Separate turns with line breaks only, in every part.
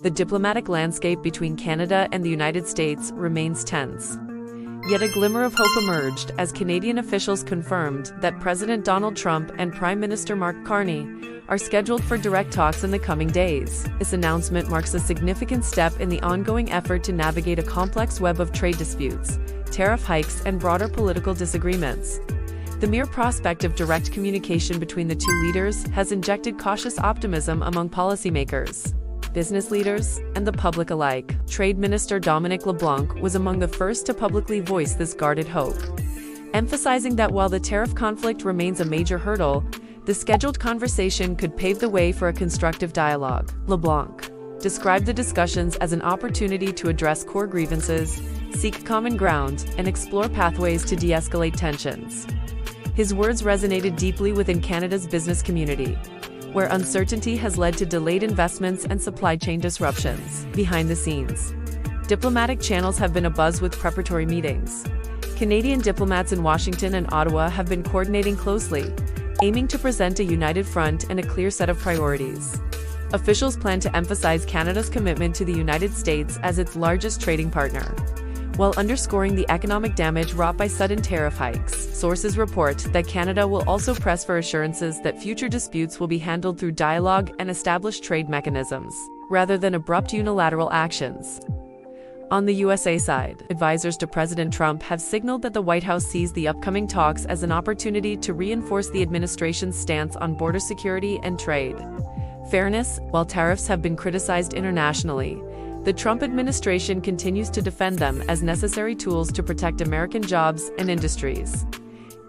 The diplomatic landscape between Canada and the United States remains tense. Yet a glimmer of hope emerged as Canadian officials confirmed that President Donald Trump and Prime Minister Carney are scheduled for direct talks in the coming days. This announcement marks a significant step in the ongoing effort to navigate a complex web of trade disputes, tariff hikes, and broader political disagreements. The mere prospect of direct communication between the two leaders has injected cautious optimism among policymakers, business leaders, and the public alike. Trade Minister Dominic LeBlanc was among the first to publicly voice this guarded hope, emphasizing that while the tariff conflict remains a major hurdle, the scheduled conversation could pave the way for a constructive dialogue. LeBlanc described the discussions as an opportunity to address core grievances, seek common ground, and explore pathways to de-escalate tensions. His words resonated deeply within Canada's business community, where uncertainty has led to delayed investments and supply chain disruptions. Behind the scenes, diplomatic channels have been abuzz with preparatory meetings. Canadian diplomats in Washington and Ottawa have been coordinating closely, aiming to present a united front and a clear set of priorities. Officials plan to emphasize Canada's commitment to the United States as its largest trading partner, while underscoring the economic damage wrought by sudden tariff hikes. Sources report that Canada will also press for assurances that future disputes will be handled through dialogue and established trade mechanisms, rather than abrupt unilateral actions. On the USA side, advisors to President Trump have signaled that the White House sees the upcoming talks as an opportunity to reinforce the administration's stance on border security and trade fairness. While tariffs have been criticized internationally, the Trump administration continues to defend them as necessary tools to protect American jobs and industries.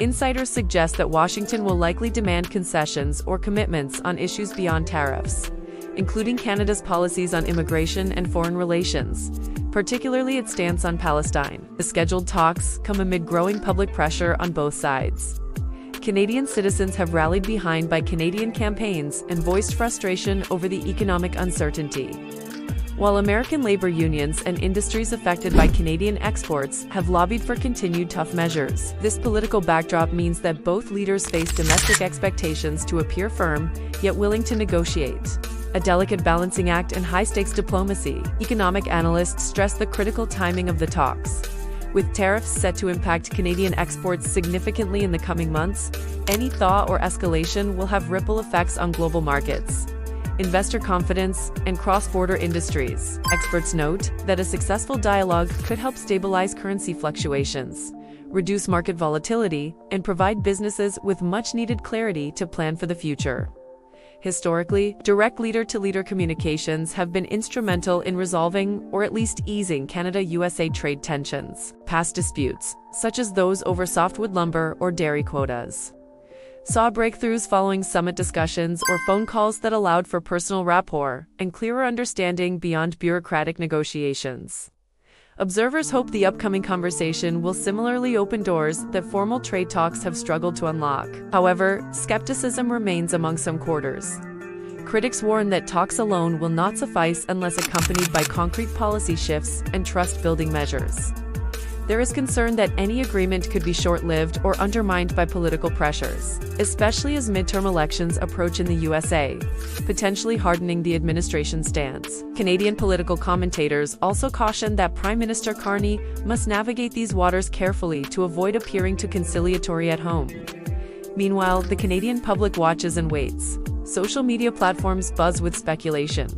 Insiders suggest that Washington will likely demand concessions or commitments on issues beyond tariffs, including Canada's policies on immigration and foreign relations, particularly its stance on Palestine. The scheduled talks come amid growing public pressure on both sides. Canadian citizens have rallied behind by Canadian campaigns and voiced frustration over the economic uncertainty, while American labor unions and industries affected by Canadian exports have lobbied for continued tough measures. This political backdrop means that both leaders face domestic expectations to appear firm, yet willing to negotiate, a delicate balancing act in high-stakes diplomacy. Economic analysts stress the critical timing of the talks. With tariffs set to impact Canadian exports significantly in the coming months, any thaw or escalation will have ripple effects on global markets, investor confidence, and cross-border industries. Experts note that a successful dialogue could help stabilize currency fluctuations, reduce market volatility, and provide businesses with much-needed clarity to plan for the future. Historically, direct leader-to-leader communications have been instrumental in resolving or at least easing Canada-USA trade tensions. Past disputes, such as those over softwood lumber or dairy quotas, saw breakthroughs following summit discussions or phone calls that allowed for personal rapport and clearer understanding beyond bureaucratic negotiations. Observers hope the upcoming conversation will similarly open doors that formal trade talks have struggled to unlock. However, skepticism remains among some quarters. Critics warn that talks alone will not suffice unless accompanied by concrete policy shifts and trust-building measures. There is concern that any agreement could be short-lived or undermined by political pressures, especially as midterm elections approach in the USA, potentially hardening the administration's stance. Canadian political commentators also caution that Prime Minister Carney must navigate these waters carefully to avoid appearing too conciliatory at home. Meanwhile, the Canadian public watches and waits. Social media platforms buzz with speculation,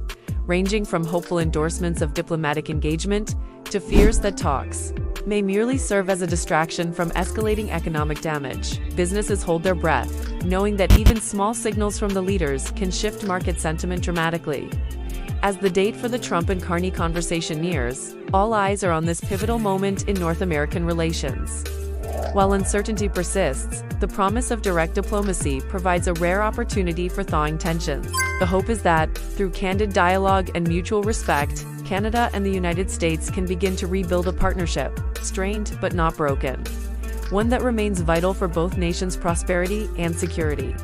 ranging from hopeful endorsements of diplomatic engagement to fears that talks may merely serve as a distraction from escalating economic damage. Businesses hold their breath, knowing that even small signals from the leaders can shift market sentiment dramatically. As the date for the Trump and Carney conversation nears, all eyes are on this pivotal moment in North American relations. While uncertainty persists, the promise of direct diplomacy provides a rare opportunity for thawing tensions. The hope is that, through candid dialogue and mutual respect, Canada and the United States can begin to rebuild a partnership, strained but not broken, one that remains vital for both nations' prosperity and security.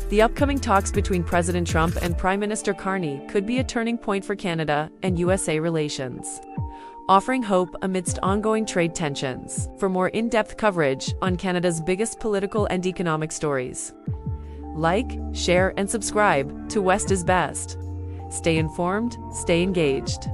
The upcoming talks between President Trump and Prime Minister Carney could be a turning point for Canada and USA relations, offering hope amidst ongoing trade tensions. For more in-depth coverage on Canada's biggest political and economic stories, like, share, and subscribe to West is Best. Stay informed, stay engaged.